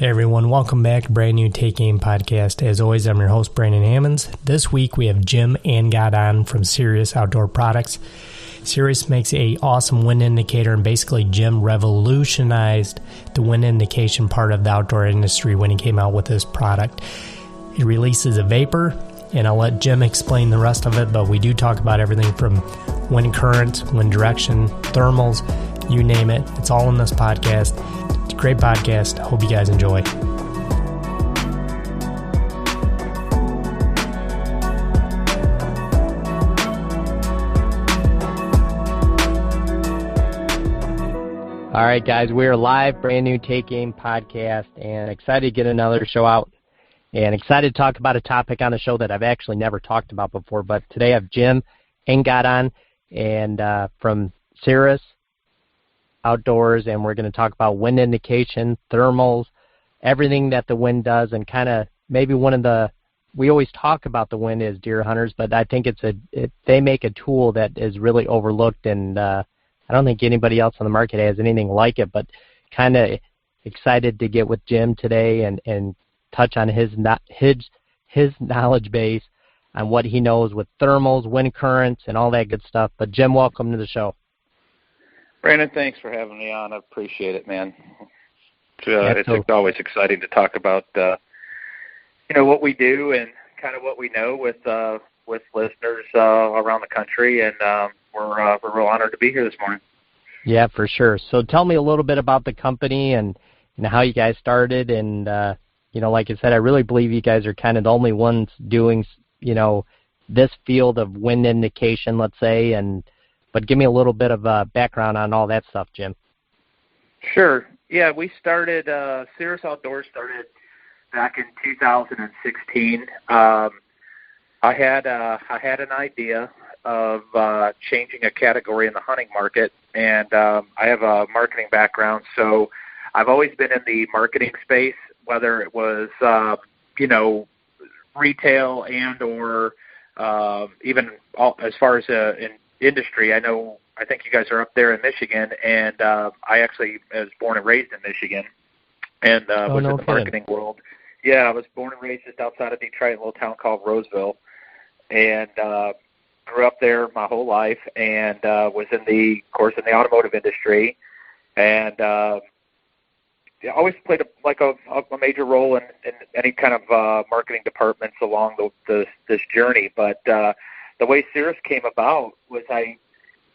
Hey everyone, welcome back to brand new Take Aim podcast. As always, I'm your host, Brandon Hammonds. This week we have Jim Angott on from Cirrus Outdoor Products. Cirrus makes a awesome wind indicator, and basically Jim revolutionized the wind indication part of the outdoor industry when he came out with this product. It releases a vapor, and I'll let Jim explain the rest of it, but we do talk about everything from wind current, wind direction, thermals, you name it. It's all in this podcast. It's a great podcast. Hope you guys enjoy. All right, guys, we are live, brand new Take Aim podcast, and excited to get another show out, and excited to talk about a topic on the show that I've actually never talked about before. But today I have Jim Angott on, and from Cirrus Outdoors, and we're going to talk about wind indication, thermals, everything that the wind does, and kind of maybe we always talk about the wind as deer hunters, but I think they make a tool that is really overlooked, and I don't think anybody else on the market has anything like it, but kind of excited to get with Jim today and touch on his knowledge base on what he knows with thermals, wind currents, and all that good stuff. But Jim, welcome to the show. Brandon, thanks for having me on. I appreciate it, man. It's always exciting to talk about, what we do and kind of what we know with listeners around the country, and we're real honored to be here this morning. Yeah, for sure. So tell me a little bit about the company and how you guys started, and like I said, I really believe you guys are kind of the only ones doing this field of wind indication, let's say, but give me a little bit of background on all that stuff, Jim. Sure. Yeah, we started, Cirrus Outdoors started back in 2016. I had an idea of changing a category in the hunting market, and I have a marketing background, so I've always been in the marketing space, whether it was, retail and or even as far as in industry. I think you guys are up there in Michigan, and I actually was born and raised in Michigan, and was in the marketing world. Yeah, I was born and raised just outside of Detroit, in a little town called Roseville, and grew up there my whole life, and was in the automotive industry, and always played a major role in any kind of marketing departments along this journey. But the way Cirrus came about was I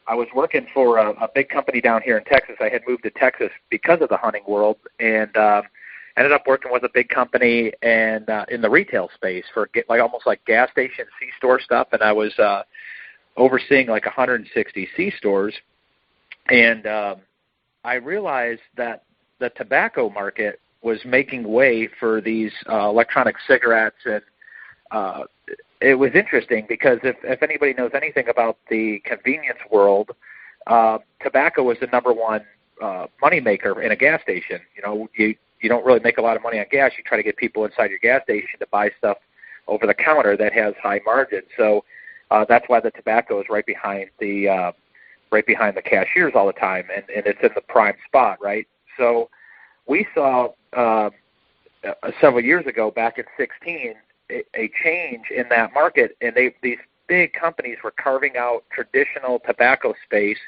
was working for a big company down here in Texas. I had moved to Texas because of the hunting world, and ended up working with a big company and in the retail space for almost like gas station C-store stuff, and I was overseeing 160 C-stores, and I realized that the tobacco market was making way for these electronic cigarettes, and it was interesting because if anybody knows anything about the convenience world, tobacco was the number one money maker in a gas station. You don't really make a lot of money on gas. You try to get people inside your gas station to buy stuff over the counter that has high margins. So that's why the tobacco is right behind the cashiers all the time, and it's in the prime spot, right? So we saw several years ago, back in 2016, a change in that market, and these big companies were carving out traditional tobacco space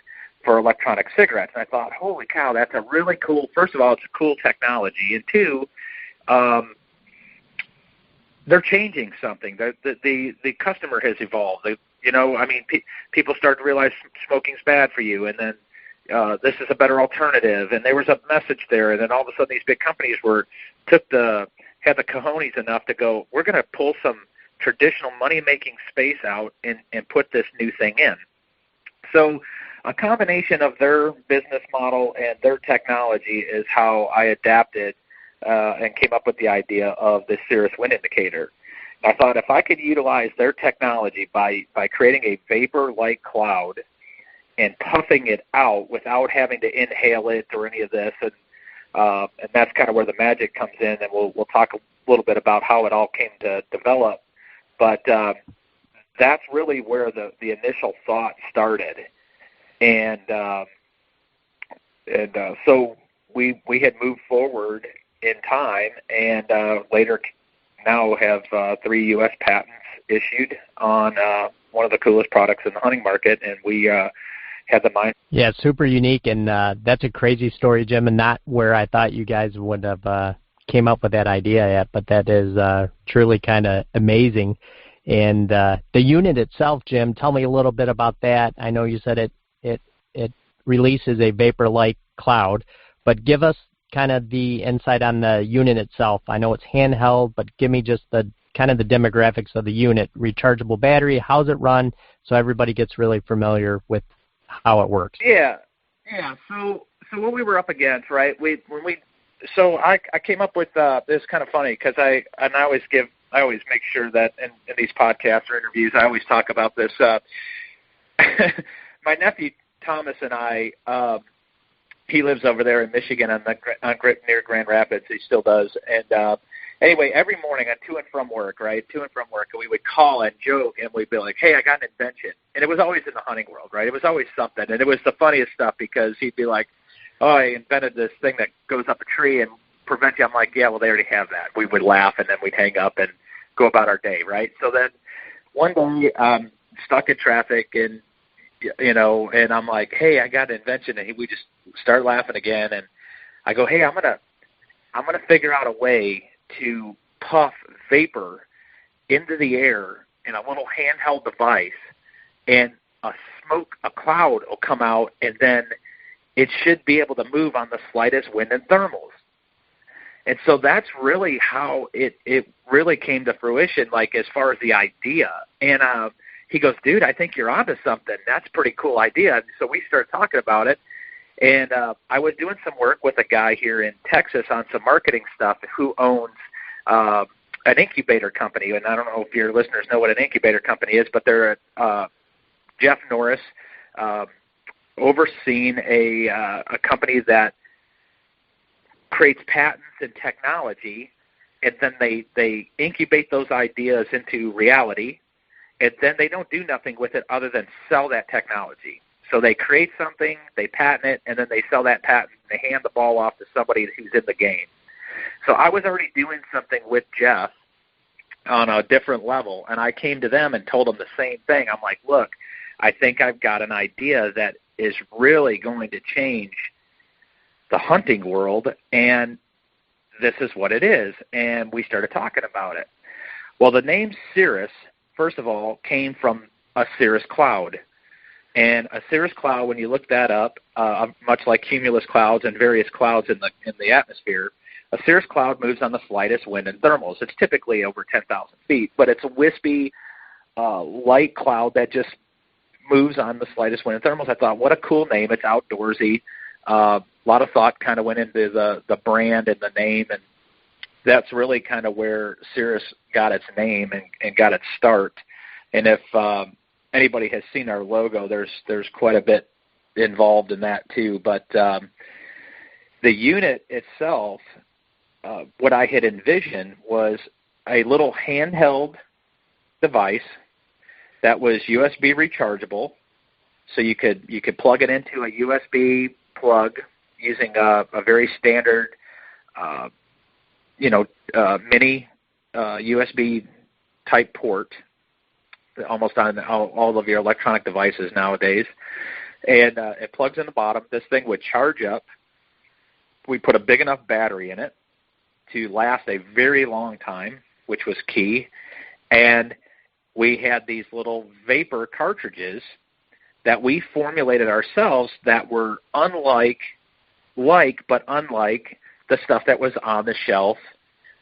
for electronic cigarettes. And I thought, holy cow, that's a really cool, first of all, it's a cool technology, and two, they're changing something. The customer has evolved. People start to realize smoking's bad for you, and then this is a better alternative, and there was a message there, and then all of a sudden these big companies had the cojones enough to go, we're going to pull some traditional money-making space out and put this new thing in. So a combination of their business model and their technology is how I adapted and came up with the idea of the Cirrus wind indicator. I thought if I could utilize their technology by creating a vapor-like cloud and puffing it out without having to inhale it or any of this, and that's kind of where the magic comes in, and we'll talk a little bit about how it all came to develop. But that's really where the initial thought started, and so we had moved forward in time, and later now have 3 U.S. patents issued on one of the coolest products in the hunting market, and we had the mind. Yeah, super unique, and that's a crazy story, Jim, and not where I thought you guys would have came up with that idea yet, but that is truly kind of amazing. And the unit itself, Jim, tell me a little bit about that. I know you said it releases a vapor-like cloud, but give us kind of the insight on the unit itself. I know it's handheld, but give me just the kind of the demographics of the unit. Rechargeable battery, how's it run, so everybody gets really familiar with how it works. Yeah. So what we were up against, right? I came up with this kind of funny because I always make sure that in these podcasts or interviews I always talk about this. My nephew Thomas and I, he lives over there in Michigan near Grand Rapids. He still does. And anyway, every morning on to and from work, and we would call and joke, and we'd be like, "Hey, I got an invention," and it was always in the hunting world, right? It was always something, and it was the funniest stuff because he'd be like, "Oh, I invented this thing that goes up a tree and prevents you." I'm like, "Yeah, well, they already have that." We would laugh, and then we'd hang up and go about our day, right? So then one day, stuck in traffic, and and I'm like, "Hey, I got an invention," and we just start laughing again, and I go, "Hey, I'm gonna figure out a way to puff vapor into the air in a little handheld device, and a cloud will come out, and then it should be able to move on the slightest wind and thermals." And so that's really how it really came to fruition, like as far as the idea. And he goes, "Dude, I think you're onto something. That's a pretty cool idea." And so we started talking about it. And I was doing some work with a guy here in Texas on some marketing stuff who owns an incubator company. And I don't know if your listeners know what an incubator company is, but they're Jeff Norris overseeing a company that creates patents and technology, and then they incubate those ideas into reality, and then they don't do nothing with it other than sell that technology. So they create something, they patent it, and then they sell that patent, and they hand the ball off to somebody who's in the game. So I was already doing something with Jeff on a different level, and I came to them and told them the same thing. I'm like, "Look, I think I've got an idea that is really going to change the hunting world, and this is what it is." And we started talking about it. Well, the name Cirrus, first of all, came from a cirrus cloud. And a cirrus cloud, when you look that up, much like cumulus clouds and various clouds in the atmosphere, a cirrus cloud moves on the slightest wind and thermals. It's typically over 10,000 feet, but it's a wispy, light cloud that just moves on the slightest wind and thermals. I thought, what a cool name. It's outdoorsy. A lot of thought kind of went into the brand and the name, and that's really kind of where Cirrus got its name and got its start. And if anybody has seen our logo, there's quite a bit involved in that too. But the unit itself, what I had envisioned was a little handheld device that was USB rechargeable, so you could plug it into a USB plug using a very standard, mini USB type port, almost on all of your electronic devices nowadays. And it plugs in the bottom. This thing would charge up. We put a big enough battery in it to last a very long time, which was key. And we had these little vapor cartridges that we formulated ourselves that were unlike the stuff that was on the shelf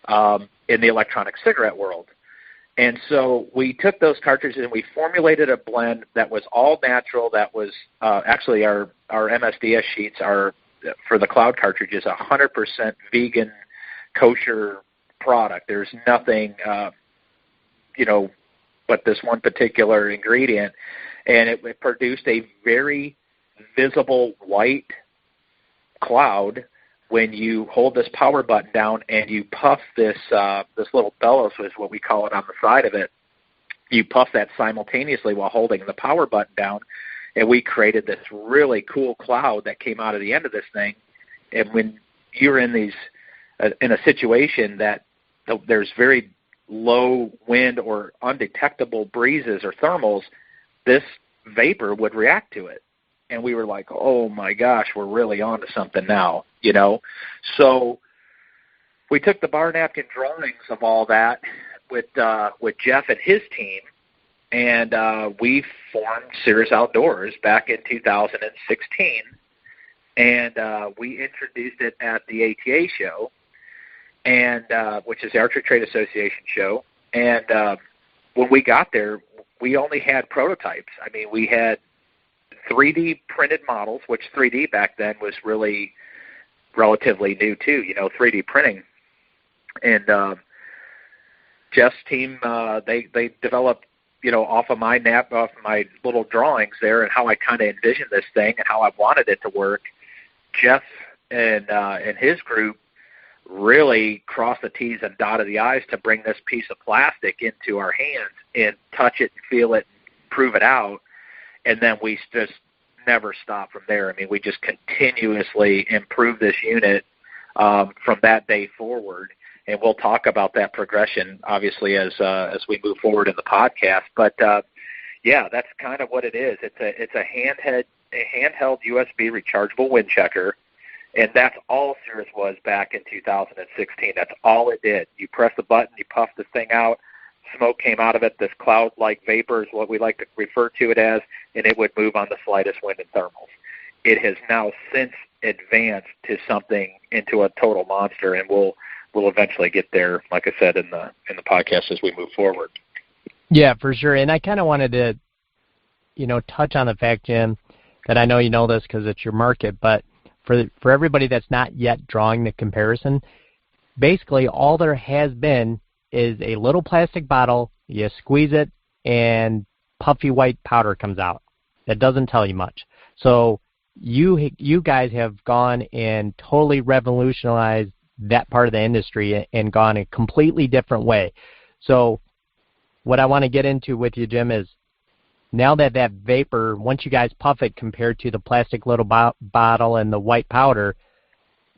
in the electronic cigarette world. And so we took those cartridges and we formulated a blend that was all natural. That was actually our MSDS sheets are, for the cloud cartridges, 100% vegan, kosher product. There's nothing, but this one particular ingredient. And it produced a very visible white cloud when you hold this power button down and you puff this little bellows, is what we call it, on the side of it. You puff that simultaneously while holding the power button down, and we created this really cool cloud that came out of the end of this thing. And when you're in these in a situation that there's very low wind or undetectable breezes or thermals, this vapor would react to it. And we were like, oh my gosh, we're really onto something now, you know? So we took the bar napkin drawings of all that with Jeff and his team, and we formed Cirrus Outdoors back in 2016. And we introduced it at the ATA show, and which is the Archery Trade Association show. And when we got there, we only had prototypes. I mean, we had 3D printed models, which 3D back then was really relatively new too, you know, 3D printing. And Jeff's team, they developed, you know, off of my little drawings there and how I kind of envisioned this thing and how I wanted it to work. Jeff and his group really crossed the T's and dotted the I's to bring this piece of plastic into our hands and touch it and feel it and prove it out. And then we just never stopped from there. I mean, we just continuously improved this unit from that day forward. And we'll talk about that progression, obviously, as we move forward in the podcast. But yeah, that's kind of what it is. It's a handheld USB rechargeable wind checker, and that's all Cirrus was back in 2016. That's all it did. You press the button, you puff this thing out, smoke came out of it. This cloud-like vapor is what we like to refer to it as, and it would move on the slightest wind and thermals. It has now since advanced to something into a total monster, and we'll eventually get there, like I said, in the podcast as we move forward. Yeah, for sure. And I kind of wanted to, you know, touch on the fact, Jim, that I know you know this because it's your market, but for everybody that's not yet drawing the comparison, basically all there has been is a little plastic bottle, you squeeze it, and puffy white powder comes out. That doesn't tell you much. So you guys have gone and totally revolutionized that part of the industry and gone a completely different way. So what I want to get into with you, Jim, is now that vapor, once you guys puff it compared to the plastic little bottle and the white powder,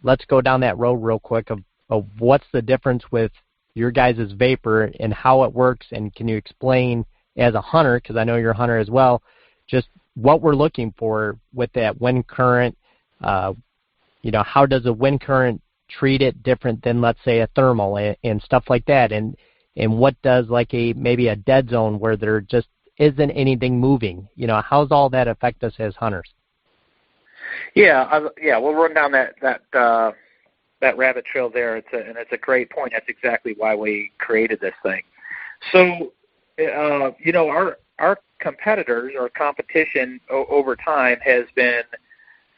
let's go down that road real quick of what's the difference with your guys' vapor and how it works, and can you explain as a hunter, because I know you're a hunter as well, just what we're looking for with that wind current. You know, how does a wind current treat it different than, let's say, a thermal and stuff like that, and what does like maybe a dead zone where there just isn't anything moving? You know, how's all that affect us as hunters? Yeah, we'll run down that rabbit trail there. It's a great point. That's exactly why we created this thing. So, you know, our competitors or competition over time has been,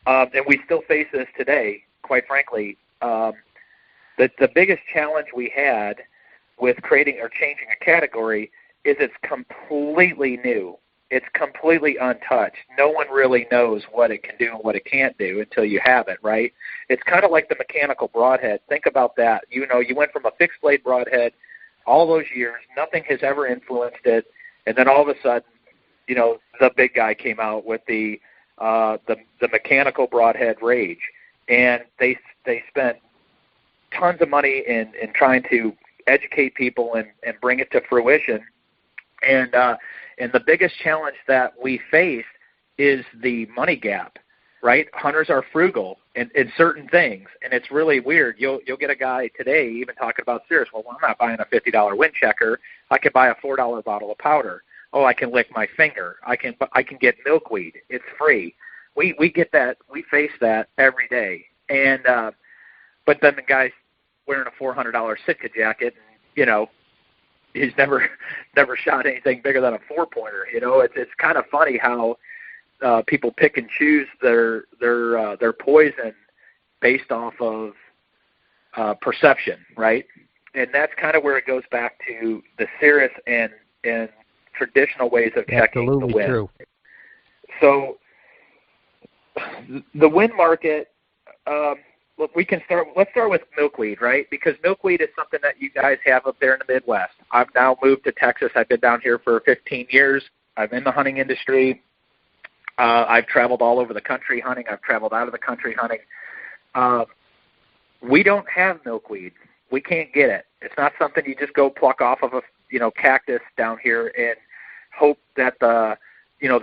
and we still face this today, quite frankly. The biggest challenge we had with creating or changing a category is it's completely new. It's completely untouched. No one really knows what it can do and what it can't do until you have it, right? It's kind of like the mechanical broadhead. Think about that. You know, you went from a fixed blade broadhead all those years, nothing has ever influenced it, and then all of a sudden, you know, the big guy came out with the mechanical broadhead Rage, and they spent tons of money in trying to educate people and bring it to fruition. And the biggest challenge that we face is the money gap, right? Hunters are frugal in certain things, and it's really weird. You'll get a guy today even talking about Cirrus. Well, I'm not buying a $50 wind checker. I could buy a $4 bottle of powder. Oh, I can lick my finger. I can get milkweed. It's free. We get that. We face that every day. And but then the guy's wearing a $400 Sitka jacket, and you know, he's never shot anything bigger than a 4-pointer. You know, it's kind of funny how people pick and choose their poison based off of perception, right? And that's kind of where it goes back to the Cirrus and traditional ways of checking the wind. True. So the wind market. Look, let's start with milkweed, right? Because milkweed is something that you guys have up there in the Midwest. I've now moved to Texas. I've been down here for 15 years. I'm in the hunting industry. I've traveled all over the country hunting. I've traveled out of the country hunting. We don't have milkweed. We can't get it. It's not something you just go pluck off of a cactus down here and hope that the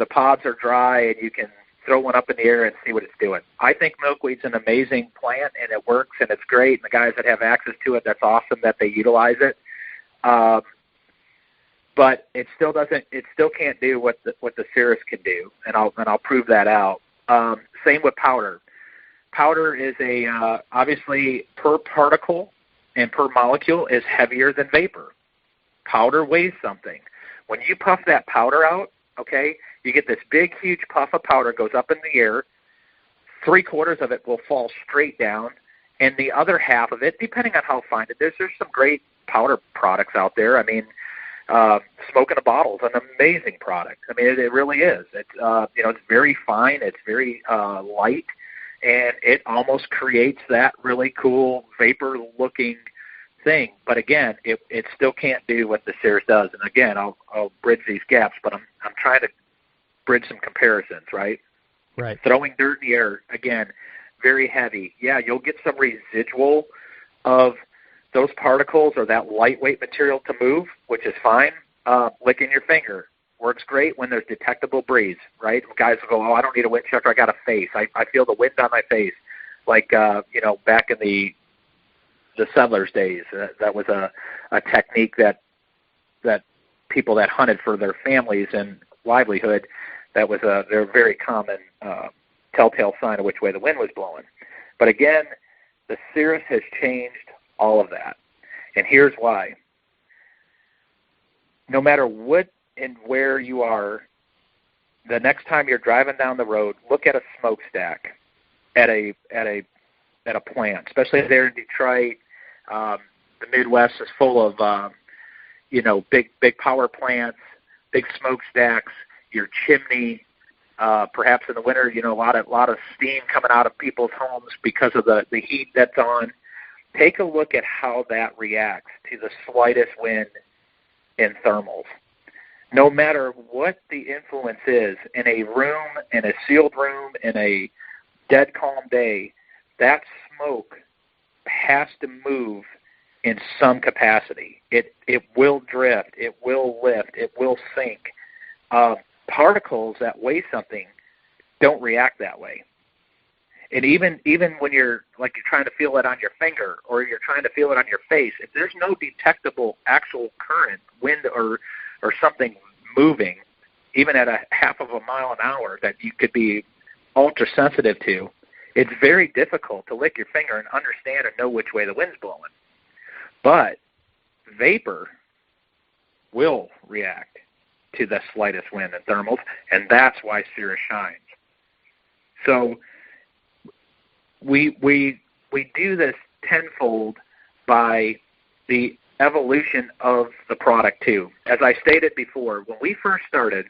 pods are dry and you can throw one up in the air and see what it's doing. I think milkweed's an amazing plant, and it works, and it's great. And the guys that have access to it, that's awesome that they utilize it. But it still doesn't. It still can't do what the Cirrus can do, and I'll prove that out. Same with powder. Powder is obviously per particle and per molecule is heavier than vapor. Powder weighs something. When you puff that powder out, okay, you get this big, huge puff of powder goes up in the air. 3/4 of it will fall straight down, and the other half of it, depending on how fine it is, there's some great powder products out there. I mean, Smoke in a Bottle is an amazing product. I mean, it really is. It's it's very fine. It's very light, and it almost creates that really cool vapor-looking thing. But again, it still can't do what the Cirrus does. And again, I'll bridge these gaps, but I'm trying to bridge some comparisons, right? Right. Throwing dirt in the air, again, very heavy. Yeah, you'll get some residual of those particles or that lightweight material to move, which is fine. Licking your finger works great when there's detectable breeze, right? Guys will go, oh, I don't need a wind checker, I got a face. I feel the wind on my face. Like, back in the settlers' days, that was a technique that people that hunted for their families and livelihood, they're a very common telltale sign of which way the wind was blowing. But again, the Cirrus has changed all of that. And here's why. No matter what and where you are, the next time you're driving down the road, look at a smokestack at a plant, especially there in Detroit. The Midwest is full of big power plants, big smokestacks, your chimney. Perhaps in the winter, a lot of steam coming out of people's homes because of the heat that's on. Take a look at how that reacts to the slightest wind in thermals. No matter what the influence is, in a room, in a sealed room, in a dead calm day, that smoke has to move in some capacity. It will drift, it will lift, it will sink. Particles that weigh something don't react that way. And even when you're trying to feel it on your finger or you're trying to feel it on your face, if there's no detectable actual current, wind or something moving, even at a half of a mile an hour that you could be ultra sensitive to, it's very difficult to lick your finger and understand and know which way the wind's blowing. But vapor will react to the slightest wind in thermals, and that's why Cirrus shines. So we do this tenfold by the evolution of the product too. As I stated before, when we first started,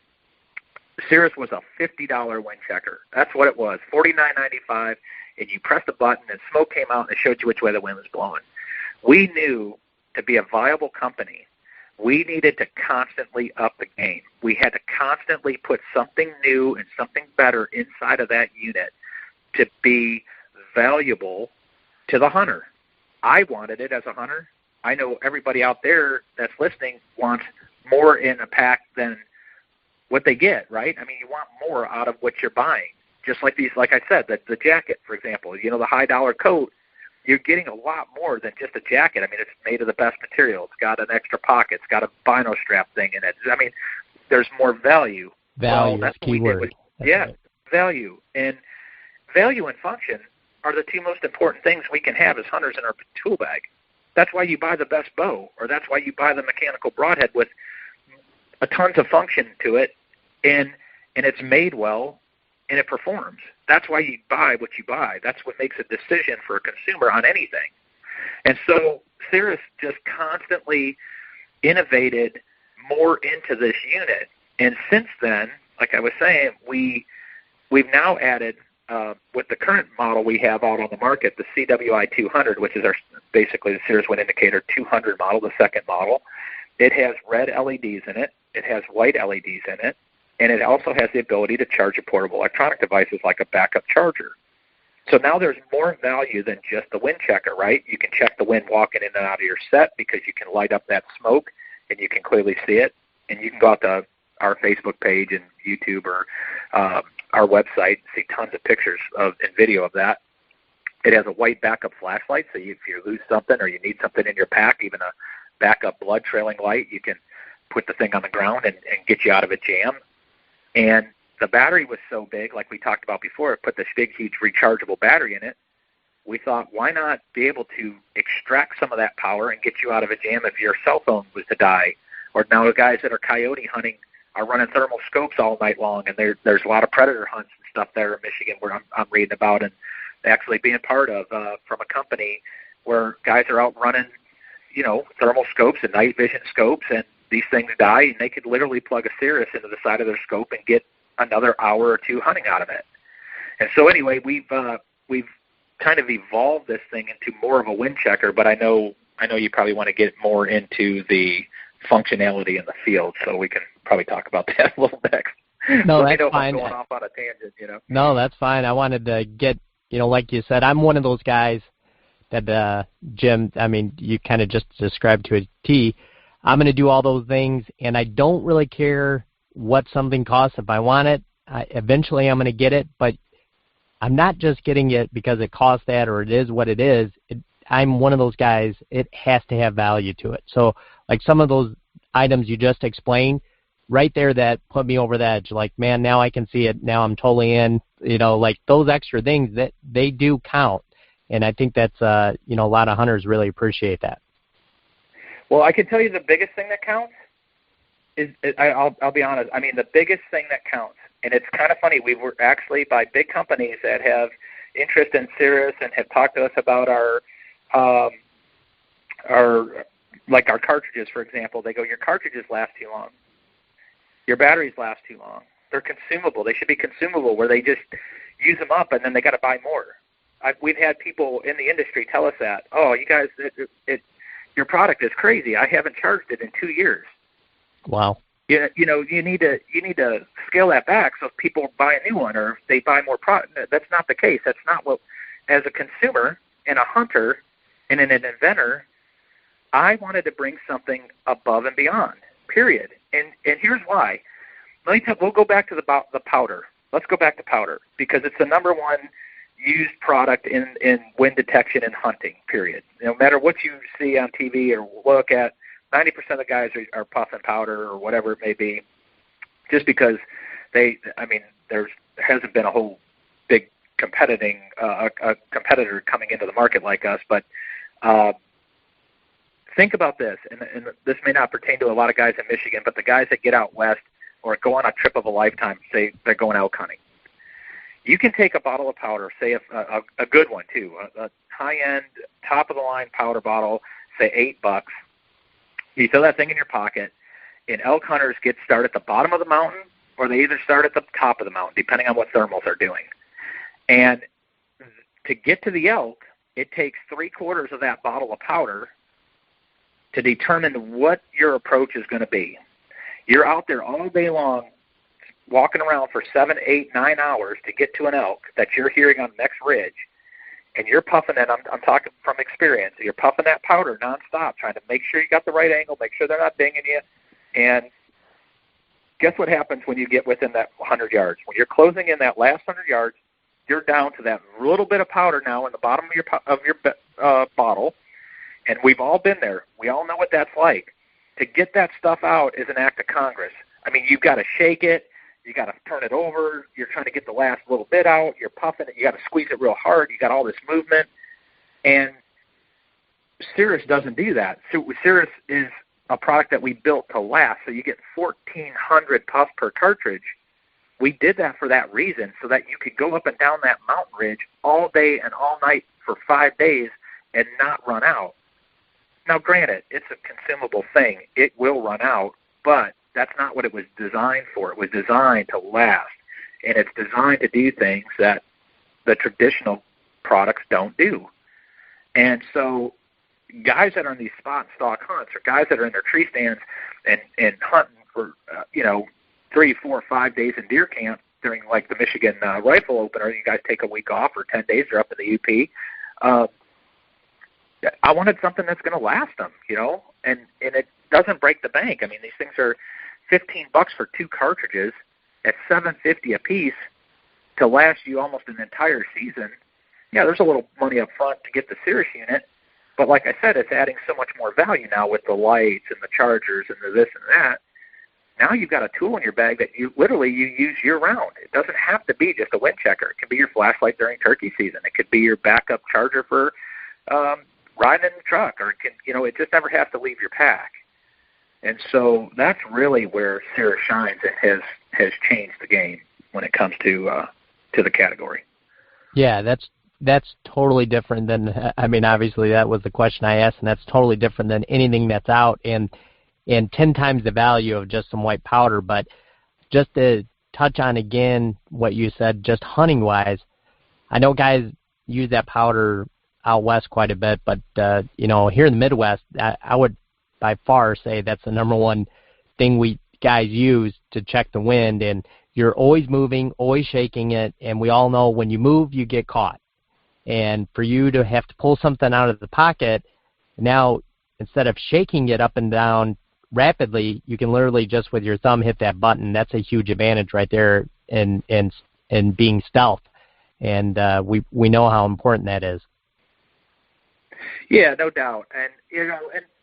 Cirrus was a $50 wind checker. That's what it was, $49.95, and you pressed a button and smoke came out and it showed you which way the wind was blowing. We knew to be a viable company, we needed to constantly up the game. We had to constantly put something new and something better inside of that unit to be valuable to the hunter. I wanted it as a hunter. I know everybody out there that's listening wants more in a pack than what they get, right? I mean, you want more out of what you're buying. Just like these, like I said, the jacket, for example, the high dollar coat, you're getting a lot more than just a jacket. I mean, it's made of the best material. It's got an extra pocket. It's got a bino strap thing in it. I mean, there's more value. Value is key word. Right. Value. And value and function are the two most important things we can have as hunters in our tool bag. That's why you buy the best bow, or that's why you buy the mechanical broadhead with a tons of function to it, and it's made well, and it performs. That's why you buy what you buy. That's what makes a decision for a consumer on anything. And so Cirrus just constantly innovated more into this unit. And since then, like I was saying, we've now added, with the current model we have out on the market, the CWI 200, which is basically the Cirrus Wind Indicator 200 model, the second model. It has red LEDs in it. It has white LEDs in it. And it also has the ability to charge your portable electronic devices like a backup charger. So now there's more value than just the wind checker, right? You can check the wind walking in and out of your set because you can light up that smoke and you can clearly see it. And you can go out to our Facebook page and YouTube or our website and see tons of pictures and video of that. It has a white backup flashlight, so if you lose something or you need something in your pack, even a backup blood trailing light, you can put the thing on the ground and get you out of a jam. And the battery was so big, like we talked about before, it put this big, huge rechargeable battery in it. We thought, why not be able to extract some of that power and get you out of a jam if your cell phone was to die? Or now the guys that are coyote hunting are running thermal scopes all night long, and there's a lot of predator hunts and stuff there in Michigan where I'm reading about and actually being part of from a company where guys are out running, thermal scopes and night vision scopes, and these things die, and they could literally plug a Cirrus into the side of their scope and get another hour or two hunting out of it. And so anyway, we've kind of evolved this thing into more of a wind checker, but I know you probably want to get more into the functionality in the field, so we can probably talk about that a little next. No, that's fine. I'm going off on a tangent, No, that's fine. I wanted to get, like you said, I'm one of those guys that, Jim, I mean, you kind of just described to a T. I'm going to do all those things, and I don't really care what something costs. If I want it, eventually I'm going to get it, but I'm not just getting it because it costs that or it is what it is. I'm one of those guys, it has to have value to it. So, like some of those items you just explained, right there that put me over the edge. Like, man, now I can see it. Now I'm totally in. Like those extra things, that they do count. And I think that's, a lot of hunters really appreciate that. Well, I can tell you the biggest thing that counts is I'll be honest. I mean, the biggest thing that counts, and it's kind of funny, we were actually by big companies that have interest in Cirrus and have talked to us about our cartridges, for example. They go, your cartridges last too long. Your batteries last too long. They're consumable. They should be consumable where they just use them up and then they got to buy more. We've had people in the industry tell us that, oh, you guys, your product is crazy. I haven't charged it in 2 years. Wow. You need to scale that back so if people buy a new one or if they buy more product. That's not the case. That's not what, as a consumer and a hunter and an inventor, I wanted to bring something above and beyond, period. And here's why. We'll go back to the powder. Let's go back to powder because it's the number one used product in wind detection and hunting, period. No matter what you see on TV or look at, 90% of the guys are puffing powder or whatever it may be, just because there hasn't been a whole big a competitor coming into the market like us. But think about this, and this may not pertain to a lot of guys in Michigan, but the guys that get out west or go on a trip of a lifetime, say they're going elk hunting. You can take a bottle of powder, say a good one too, a high-end, top-of-the-line powder bottle, say $8. You throw that thing in your pocket, and elk hunters get started at the bottom of the mountain, or they either start at the top of the mountain, depending on what thermals are doing. And to get to the elk, it takes 3/4 of that bottle of powder to determine what your approach is going to be. You're out there all day long, walking around for 7, 8, 9 hours to get to an elk that you're hearing on the next ridge, and you're puffing it. I'm talking from experience. You're puffing that powder nonstop, trying to make sure you got the right angle, make sure they're not dinging you. And guess what happens when you get within that 100 yards? When you're closing in that last 100 yards, you're down to that little bit of powder now in the bottom of your bottle. And we've all been there. We all know what that's like. To get that stuff out is an act of Congress. I mean, you've got to shake it. You got to turn it over. You're trying to get the last little bit out. You're puffing it. You got to squeeze it real hard. You got all this movement. And Cirrus doesn't do that. So Cirrus is a product that we built to last. So you get 1,400 puffs per cartridge. We did that for that reason, so that you could go up and down that mountain ridge all day and all night for 5 days and not run out. Now, granted, it's a consumable thing. It will run out, but that's not what it was designed for. It was designed to last, and it's designed to do things that the traditional products don't do. And so guys that are in these spot and stalk hunts, or guys that are in their tree stands and hunting for 3, 4, 5 days in deer camp, during like the Michigan rifle opener. You guys take a week off or 10 days. You're up in the UP. I wanted something that's going to last them, and it doesn't break the bank. I mean, these things are $15 for 2 cartridges at $7.50 a piece to last you almost an entire season. Yeah, there's a little money up front to get the Cirrus unit, but like I said, it's adding so much more value now with the lights and the chargers and the this and that. Now you've got a tool in your bag that you use year-round. It doesn't have to be just a wind checker. It can be your flashlight during turkey season. It could be your backup charger for riding in the truck, or it can, it just never has to leave your pack. And so that's really where Cirrus shines and has changed the game when it comes to the category. Yeah, that's totally different than, obviously that was the question I asked, and that's totally different than anything that's out, and 10 times the value of just some white powder. But just to touch on again what you said, just hunting-wise, I know guys use that powder out west quite a bit, but, here in the Midwest, I would by far say that's the number one thing we guys use to check the wind, and you're always moving, always shaking it, and we all know when you move, you get caught. And for you to have to pull something out of the pocket, now instead of shaking it up and down rapidly, you can literally just with your thumb hit that button. That's a huge advantage right there in being stealth, and we know how important that is. Yeah, no doubt. And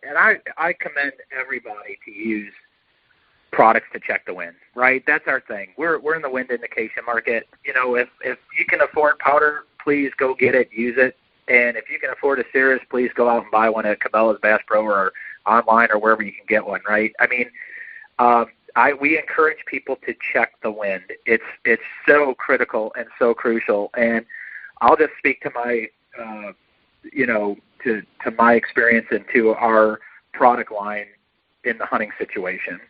and I commend everybody to use products to check the wind, right? That's our thing. We're in the wind indication market. If you can afford powder, please go get it, use it. And if you can afford a Cirrus, please go out and buy one at Cabela's, Bass Pro, or online, or wherever you can get one, right? We encourage people to check the wind. It's so critical and so crucial. And I'll just speak to my to my experience and to our product line in the hunting situation.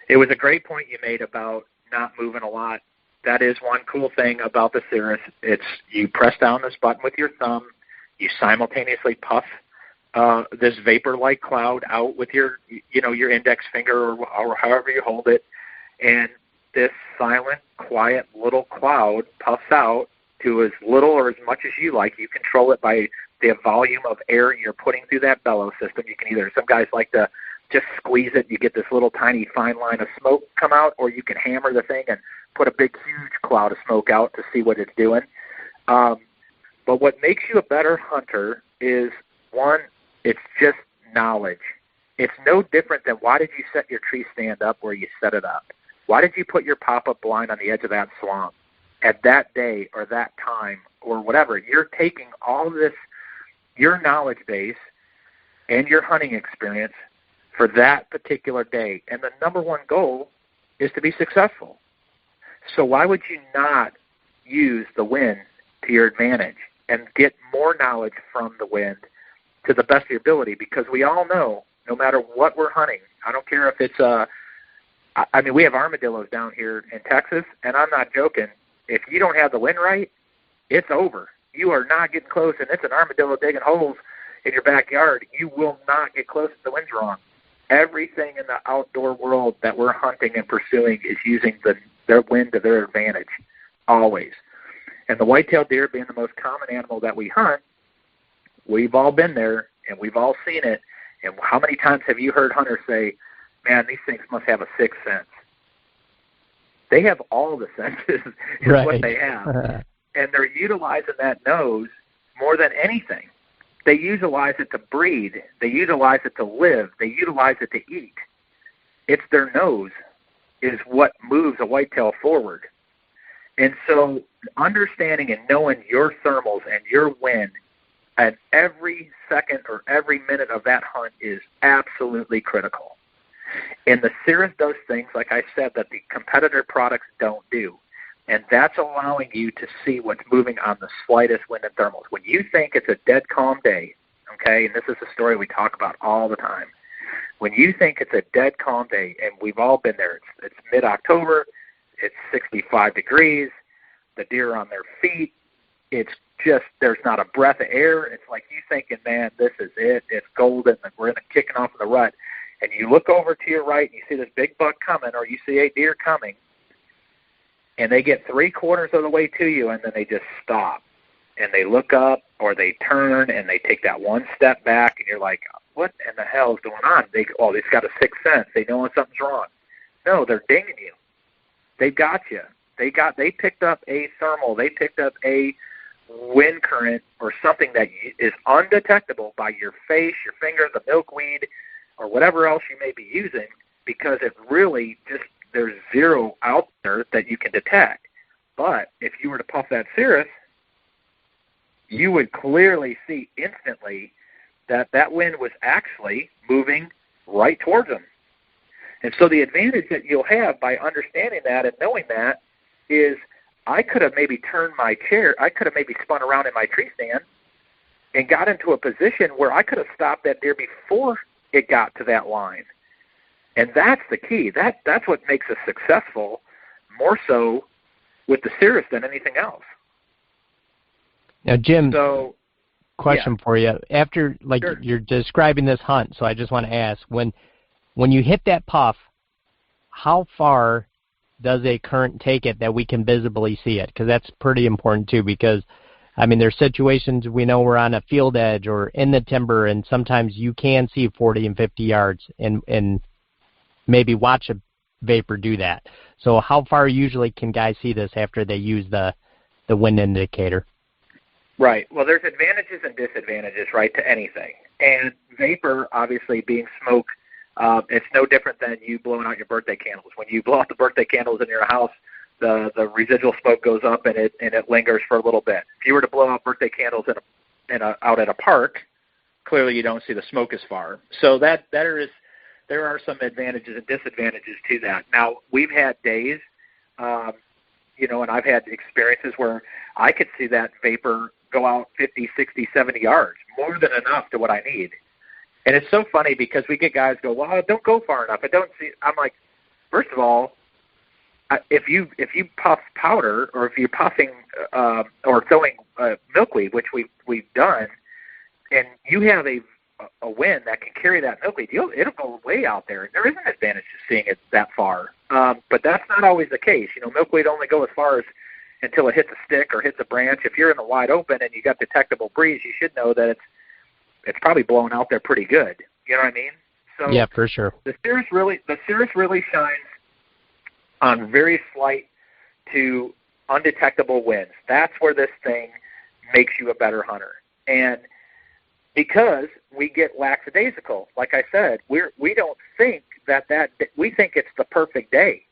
It was a great point you made about not moving a lot. That is one cool thing about the Cirrus. It's you press down this button with your thumb, you simultaneously puff this vapor-like cloud out with your index finger or however you hold it, and this silent, quiet little cloud puffs out to as little or as much as you like. You control it by the volume of air you're putting through that bellow system. You can either, some guys like to just squeeze it, you get this little tiny fine line of smoke come out, or you can hammer the thing and put a big, huge cloud of smoke out to see what it's doing. But what makes you a better hunter is, one, it's just knowledge. It's no different than why did you set your tree stand up where you set it up? Why did you put your pop-up blind on the edge of that swamp at that day or that time or whatever? You're taking all this, your knowledge base and your hunting experience for that particular day. And the number one goal is to be successful. So why would you not use the wind to your advantage and get more knowledge from the wind to the best of your ability? Because we all know, no matter what we're hunting, I don't care if it's we have armadillos down here in Texas, and I'm not joking. If you don't have the wind right, it's over. You are not getting close, and it's an armadillo digging holes in your backyard. You will not get close if the wind's wrong. Everything in the outdoor world that we're hunting and pursuing is using their wind to their advantage, always. And the white-tailed deer being the most common animal that we hunt, we've all been there, and we've all seen it. And how many times have you heard hunters say, man, these things must have a sixth sense? They have all the senses is right. What they have. And they're utilizing that nose more than anything. They utilize it to breed. They utilize it to live. They utilize it to eat. It's their nose is what moves a whitetail forward. And so understanding and knowing your thermals and your wind at every second or every minute of that hunt is absolutely critical. And the Cirrus does things, like I said, that the competitor products don't do. And that's allowing you to see what's moving on the slightest wind and thermals. When you think it's a dead calm day, okay, and this is a story we talk about all the time, when you think it's a dead calm day, and we've all been there, it's mid-October, it's 65 degrees, the deer are on their feet, it's just, there's not a breath of air. It's like you thinking, man, this is it. It's golden. We're kicking off in the rut. And you look over to your right and you see this big buck coming, or you see a deer coming. and they get 3/4 of the way to you, and then they just stop, and they look up or they turn and they take that one step back, and you're like, what in the hell is going on? They've got a sixth sense. They know when something's wrong. No, they're dinging you. They've got you. They picked up a thermal. They picked up a wind current or something that is undetectable by your face, your finger, the milkweed, or whatever else you may be using, because it really just, there's zero out there that you can detect. But if you were to puff that Cirrus, you would clearly see instantly that that wind was actually moving right towards them. And so the advantage that you'll have by understanding that and knowing that is, I could have maybe turned my chair, I could have maybe spun around in my tree stand and got into a position where I could have stopped that deer before it got to that line. And that's the key. That's what makes us successful, more so with the Cirrus than anything else. Now, Jim, question for you. After, Sure. You're describing this hunt, so I just want to ask, when you hit that puff, how far does a current take it that we can visibly see it? Because that's pretty important, too, because, I mean, there's situations we know we're on a field edge or in the timber, and sometimes you can see 40 and 50 yards and maybe watch a vapor do that. So how far usually can guys see this after they use the wind indicator? Right. Well, there's advantages and disadvantages, right, to anything. And vapor, obviously, being smoke, it's no different than you blowing out your birthday candles. When you blow out the birthday candles in your house, the residual smoke goes up and it lingers for a little bit. If you were to blow out birthday candles out at a park, clearly you don't see the smoke as far. So there are some advantages and disadvantages to that. Now, we've had days, and I've had experiences where I could see that vapor go out 50, 60, 70 yards, more than enough to what I need. And it's so funny because we get guys go, well, don't go far enough. I don't see. I'm like, first of all, if you puff powder, or if you're puffing or throwing milkweed, which we've done, and you have a wind that can carry that milkweed, it'll go way out there. There is an advantage to seeing it that far, but that's not always the case. Milkweed only go as far as until it hits a stick or hits a branch. If you're in the wide open and you got detectable breeze, you should know that it's probably blowing out there pretty good. You know what I mean? So yeah, for sure. The Cirrus really shines on very slight to undetectable winds. That's where this thing makes you a better hunter. And because we get lackadaisical, like I said, we don't think we think it's the perfect day.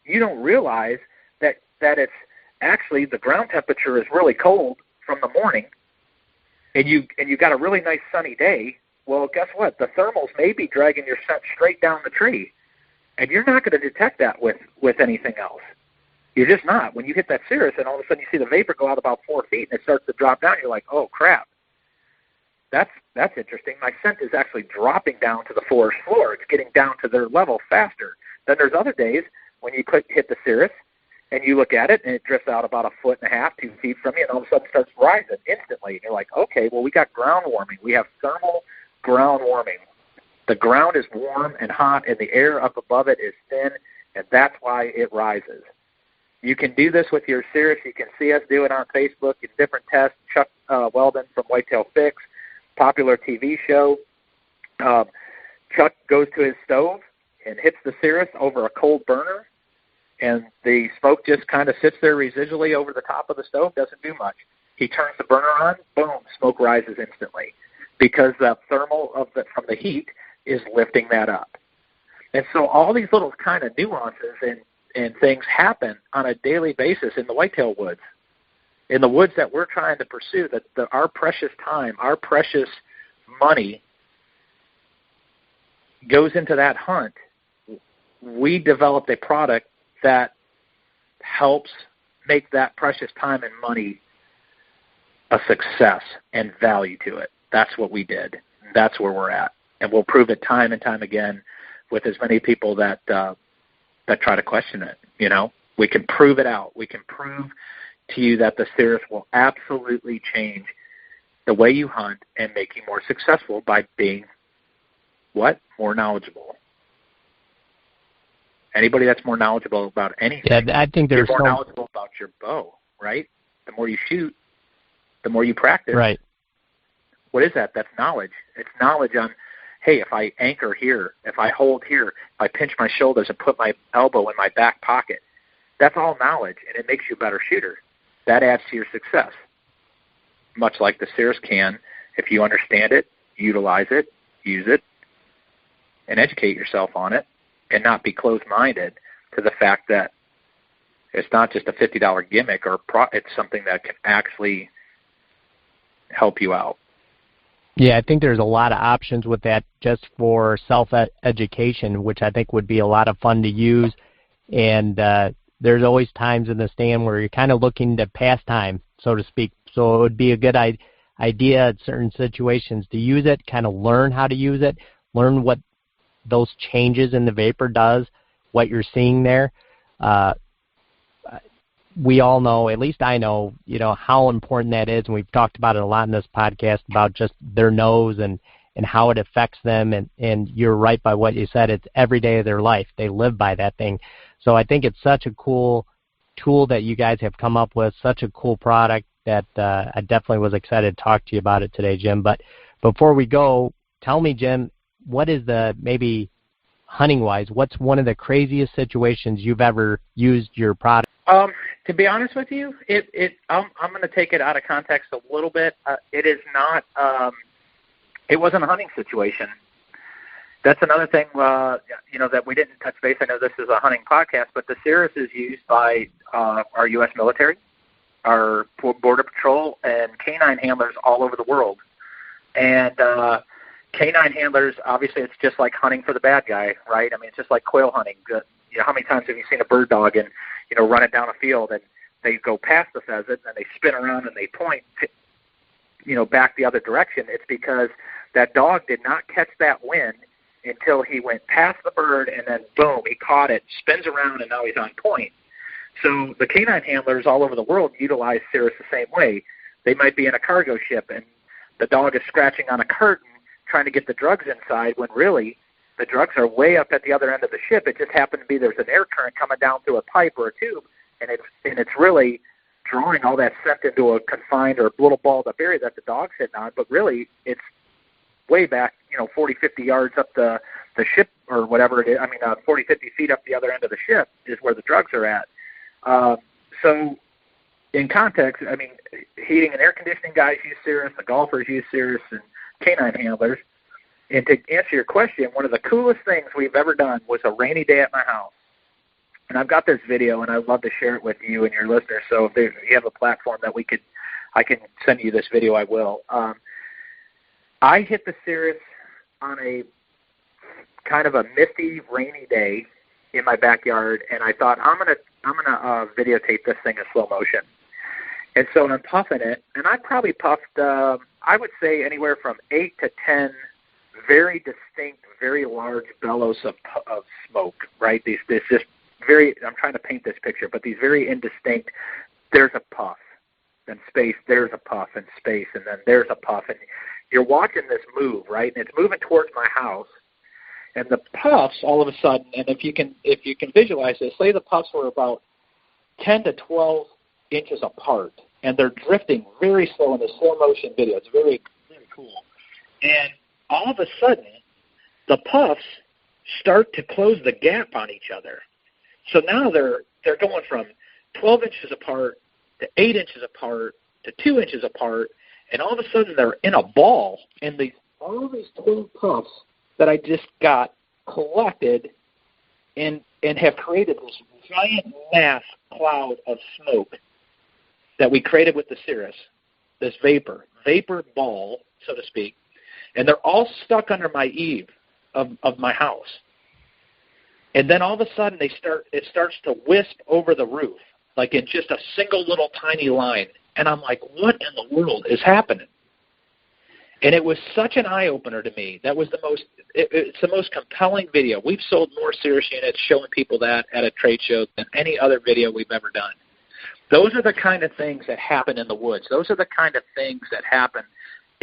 You don't realize that it's actually, the ground temperature is really cold from the morning, and you got a really nice sunny day. Well, guess what? The thermals may be dragging your scent straight down the tree, and you're not going to detect that with anything else. You're just not. When you hit that Cirrus and all of a sudden you see the vapor go out about 4 feet and it starts to drop down, you're like, oh crap. That's interesting. My scent is actually dropping down to the forest floor. It's getting down to their level faster. Then there's other days when you hit the Cirrus and you look at it and it drifts out about 1.5 feet, 2 feet from you, and all of a sudden starts rising instantly. And you're like, okay, well, we got ground warming. We have thermal ground warming. The ground is warm and hot, and the air up above it is thin, and that's why it rises. You can do this with your Cirrus. You can see us do it on Facebook in different tests. Chuck Weldon from Whitetail Fix, popular TV show. Chuck goes to his stove and hits the Cirrus over a cold burner, and the smoke just kind of sits there residually over the top of the stove, doesn't do much. He turns the burner on, boom, smoke rises instantly because the thermal from the heat is lifting that up. And so all these little kind of nuances and things happen on a daily basis in the whitetail woods, in the woods that we're trying to pursue, that our precious time, our precious money goes into that hunt. We developed a product that helps make that precious time and money a success and value to it. That's what we did. That's where we're at. And we'll prove it time and time again with as many people that try to question it. We can prove it out. We can prove to you that the Cirrus will absolutely change the way you hunt and make you more successful by being, more knowledgeable. Anybody that's more knowledgeable about anything, I think there's you're more knowledgeable about your bow, right? The more you shoot, the more you practice. Right. What is that? That's knowledge. It's knowledge on, hey, if I anchor here, if I hold here, if I pinch my shoulders and put my elbow in my back pocket, that's all knowledge, and it makes you a better shooter. That adds to your success, much like the Cirrus can. If you understand it, utilize it, use it, and educate yourself on it, and not be closed-minded to the fact that it's not just a $50 gimmick, or it's something that can actually help you out. Yeah, I think there's a lot of options with that just for self-education, which I think would be a lot of fun to use. And there's always times in the stand where you're kind of looking to pass time, so to speak. So it would be a good idea in certain situations to use it, kind of learn how to use it, learn what those changes in the vapor does, what you're seeing there. We all know, at least I know, how important that is, and we've talked about it a lot in this podcast about just their nose and how it affects them, and you're right by what you said. It's every day of their life. They live by that thing. So I think it's such a cool tool that you guys have come up with, such a cool product that I definitely was excited to talk to you about it today, Jim. But before we go, tell me, Jim, what is maybe hunting-wise, what's one of the craziest situations you've ever used your product? To be honest with you, I'm going to take it out of context a little bit. It is not. It wasn't a hunting situation. That's another thing, that we didn't touch base. I know this is a hunting podcast, but the Cirrus is used by our U.S. military, our Border Patrol, and canine handlers all over the world. And canine handlers, obviously, it's just like hunting for the bad guy, right? I mean, it's just like quail hunting. How many times have you seen a bird dog and run it down a field, and they go past the pheasant and they spin around and they point, back the other direction? It's because that dog did not catch that wind until he went past the bird, and then boom, he caught it, spins around, and now he's on point. So the canine handlers all over the world utilize Cirrus the same way. They might be in a cargo ship, and the dog is scratching on a curtain trying to get the drugs inside, when really the drugs are way up at the other end of the ship. It just happened to be there's an air current coming down through a pipe or a tube, and it's really drawing all that scent into a confined or little balled up area that the dog's hitting on, but really it's way back, 40, 50 yards up the ship or whatever it is. 40, 50 feet up the other end of the ship is where the drugs are at. So in context, heating and air conditioning guys use Cirrus, the golfers use Cirrus, and canine handlers. And to answer your question, one of the coolest things we've ever done was a rainy day at my house. And I've got this video, and I'd love to share it with you and your listeners. So if you have a platform that I can send you this video, I will. I hit the Cirrus on a kind of a misty, rainy day in my backyard, and I thought I'm gonna videotape this thing in slow motion. And so I'm puffing it, and I probably puffed, I would say anywhere from 8 to 10 very distinct, very large bellows of smoke, right? These just very, I'm trying to paint this picture, but these very indistinct, there's a puff, then space, there's a puff, and space, and then there's a puff, and you're watching this move, right? And it's moving towards my house, and the puffs all of a sudden, and if you can visualize this, say the puffs were about 10 to 12 inches apart, and they're drifting very slow in the slow motion video. It's very, very cool. And all of a sudden, the puffs start to close the gap on each other. So now they're going from 12 inches apart to 8 inches apart to 2 inches apart, and all of a sudden they're in a ball. And all of these 12 puffs that I just got collected and have created this giant mass cloud of smoke that we created with the Cirrus, this vapor ball, so to speak. And they're all stuck under my eave of my house. And then all of a sudden it starts to wisp over the roof, like in just a single little tiny line. And I'm like, what in the world is happening? And it was such an eye-opener to me. That was it's the most compelling video. We've sold more Cirrus units showing people that at a trade show than any other video we've ever done. Those are the kind of things that happen in the woods. Those are the kind of things that happen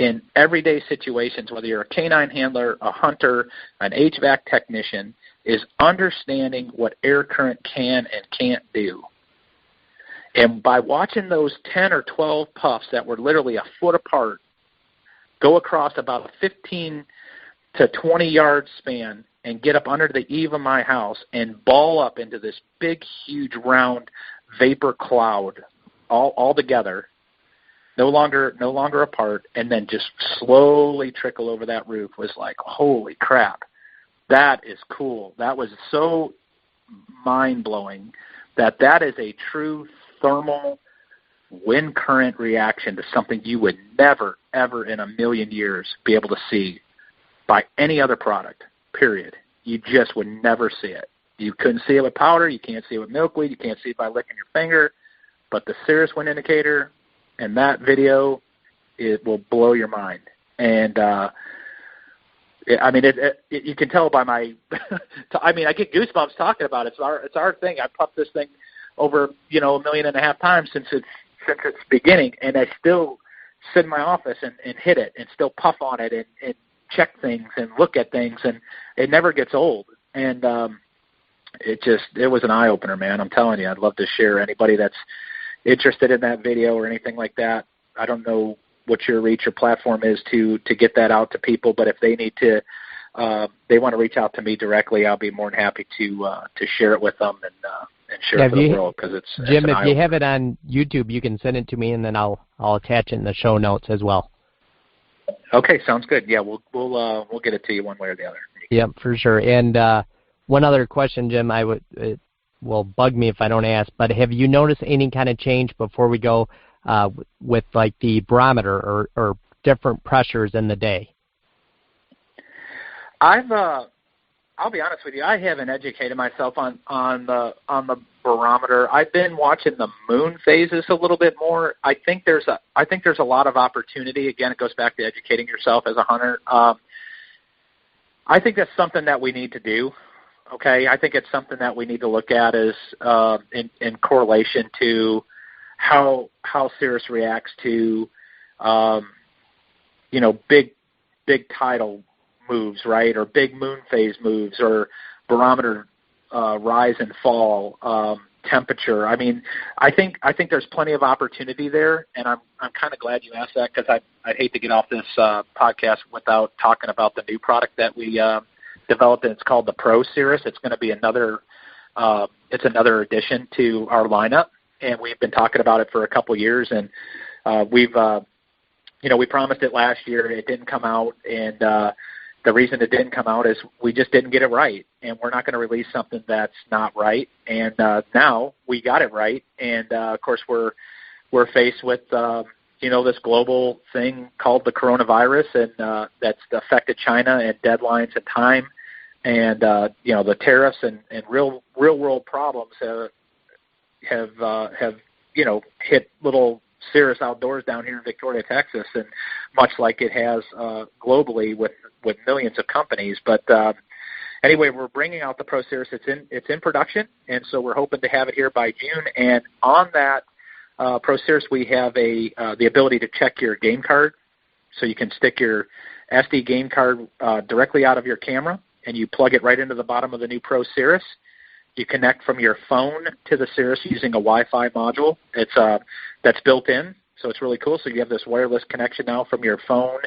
in everyday situations, whether you're a canine handler, a hunter, an HVAC technician, is understanding what air current can and can't do. And by watching those 10 or 12 puffs that were literally a foot apart go across about a 15 to 20-yard span and get up under the eave of my house and ball up into this big, huge, round vapor cloud all together, no longer apart, and then just slowly trickle over that roof was like, holy crap, that is cool. That was so mind-blowing that is a true thermal wind current reaction to something you would never, ever in a million years be able to see by any other product, period. You just would never see it. You couldn't see it with powder. You can't see it with milkweed. You can't see it by licking your finger. But the Cirrus wind indicator and that video, it will blow your mind. And, you can tell by my I get goosebumps talking about it. It's our thing. I puffed this thing over, 1.5 million times since its beginning, and I still sit in my office and hit it and still puff on it and check things and look at things, and it never gets old. And it was an eye-opener, man. I'm telling you, I'd love to share anybody that's interested in that video or anything like that. I don't know what your reach or platform is to get that out to people, but if they need to, they want to reach out to me directly, I'll be more than happy to share it with them and share it with the world, because it's Jim, if you have it on YouTube, you can send it to me, and then I'll attach it in the show notes as well. Okay, sounds good. Yeah, we'll get it to you one way or the other. Yep, for sure. And one other question, Jim, it will bug me if I don't ask, but have you noticed any kind of change before we go with like the barometer or different pressures in the day? I'll be honest with you, I haven't educated myself on the barometer. I've been watching the moon phases a little bit more. I think there's a lot of opportunity. Again, it goes back to educating yourself as a hunter. I think that's something that we need to do. Okay, I think it's something that we need to look at as in correlation to how Cirrus reacts to big tidal moves, right, or big moon phase moves, or barometer rise and fall, temperature. I mean, I think there's plenty of opportunity there, and I'm kind of glad you asked that, because I'd hate to get off this podcast without talking about the new product that we developed, and it's called the Pro Cirrus. It's going to be another addition to our lineup, and we've been talking about it for a couple years, and we promised it last year. It didn't come out, and the reason it didn't come out is we just didn't get it right, and we're not going to release something that's not right. And now we got it right, and of course we're faced with this global thing called the coronavirus, and that's affected China and deadlines and time, and the tariffs and real world problems have hit little Cirrus Outdoors down here in Victoria, Texas, and much like it has globally with millions of companies. But anyway, we're bringing out the Pro Cirrus. It's in production, and so we're hoping to have it here by June. And on that Pro Cirrus, we have the ability to check your game card, so you can stick your SD game card directly out of your camera, and you plug it right into the bottom of the new Pro Cirrus. You connect from your phone to the Cirrus using a Wi-Fi module. That's built in, so it's really cool. So you have this wireless connection now from your phone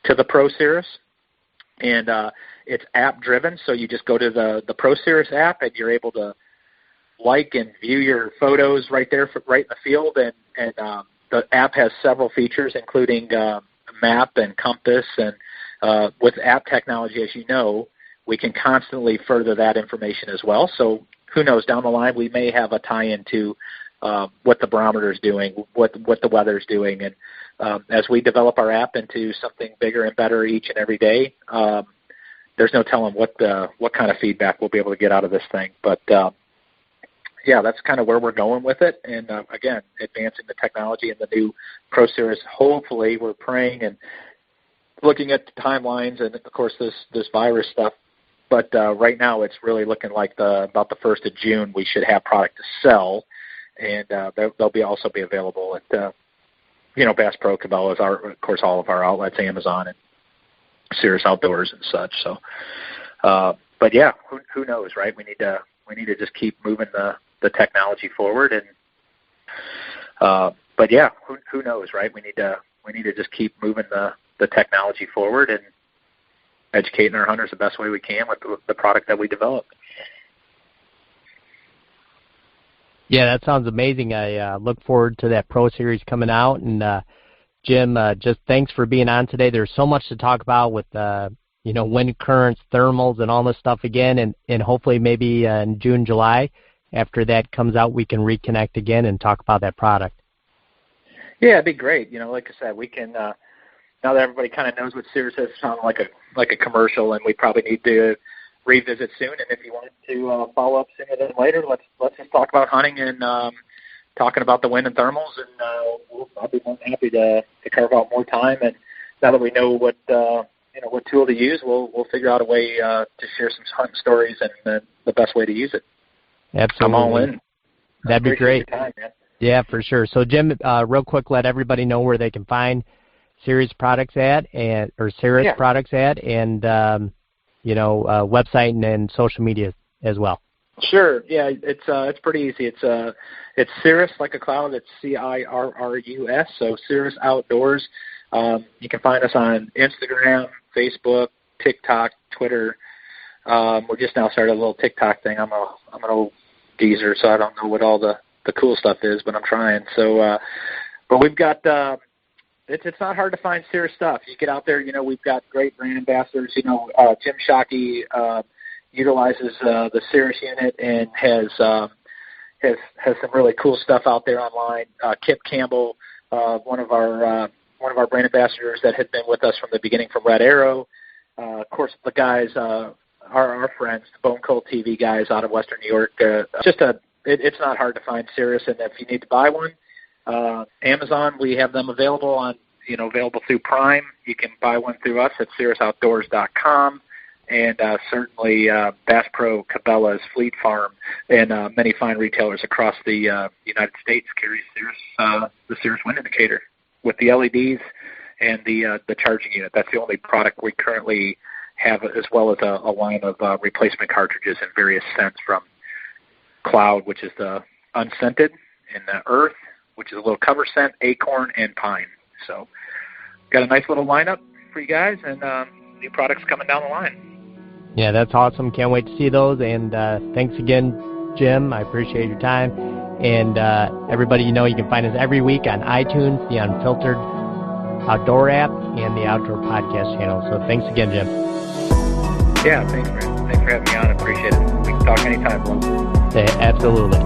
to the Pro Cirrus, and it's app-driven. So you just go to the Pro Cirrus app, and you're able to like and view your photos right there, right in the field. And the app has several features, including map and compass. And with app technology, as you know, we can constantly further that information as well. So who knows, down the line we may have a tie-in to what the barometer is doing, what the weather is doing. And as we develop our app into something bigger and better each and every day, there's no telling what kind of feedback we'll be able to get out of this thing. But yeah, that's kind of where we're going with it. And again, advancing the technology in the new Pro Cirrus. Hopefully, we're praying and looking at the timelines and, of course, this virus stuff. But right now, it's really looking like about the 1st of June we should have product to sell, and they'll also be available Bass Pro, Cabela's, of course, all of our outlets, Amazon and Cirrus Outdoors and such. So, but yeah, who knows, right? We need to just keep moving the technology forward, and but yeah, who knows, right? We need to just keep moving the technology forward and educating our hunters the best way we can with the product that we develop. Yeah, that sounds amazing. I look forward to that Pro Series coming out. And Jim, just thanks for being on today. There's so much to talk about with wind currents, thermals, and all this stuff again. And hopefully maybe in June, July, after that comes out, we can reconnect again and talk about that product. Yeah, it'd be great. Like I said, we can now that everybody kind of knows what Cirrus is, sound like a commercial, and we probably need to revisit soon. And if you want to follow up sooner than later, let's just talk about hunting and talking about the wind and thermals, and I'll be more than happy to carve out more time. And now that we know what tool to use, we'll figure out a way to share some hunting stories and the best way to use it. Absolutely. I'm all in. That'd be great. Your time, man. Yeah, for sure. So Jim, real quick, let everybody know where they can find Cirrus products at, or Cirrus products at, and website and social media as well. Sure. Yeah, it's pretty easy. It's Cirrus, like a cloud. It's Cirrus. So Cirrus Outdoors. You can find us on Instagram, Facebook, TikTok, Twitter. We're just now started a little TikTok thing. I'm an old geezer, so I don't know what all the cool stuff is, but I'm trying. So, but we've got. It's not hard to find Cirrus stuff. You get out there, we've got great brand ambassadors. Jim Shockey utilizes the Cirrus unit and has some really cool stuff out there online. Kip Campbell, one of our brand ambassadors that had been with us from the beginning from Red Arrow. Of course, the guys, our friends, the Bone Cold TV guys out of Western New York. It's not hard to find Cirrus, and if you need to buy one, Amazon, we have them available available through Prime. You can buy one through us at CirrusOutdoors.com, and certainly Bass Pro, Cabela's, Fleet Farm, and many fine retailers across the United States carry the Cirrus wind indicator with the LEDs and the charging unit. That's the only product we currently have, as well as a line of replacement cartridges in various scents, from Cloud, which is the unscented, and the Earth, which is a little cover scent, Acorn, and Pine. So got a nice little lineup for you guys, and new products coming down the line. Yeah, that's awesome. Can't wait to see those. And thanks again, Jim. I appreciate your time. And everybody, you can find us every week on iTunes, the Unfiltered Outdoor app, and the Outdoor Podcast channel. So thanks again, Jim. Yeah, thanks for having me on. I appreciate it. We can talk anytime. Yeah, absolutely.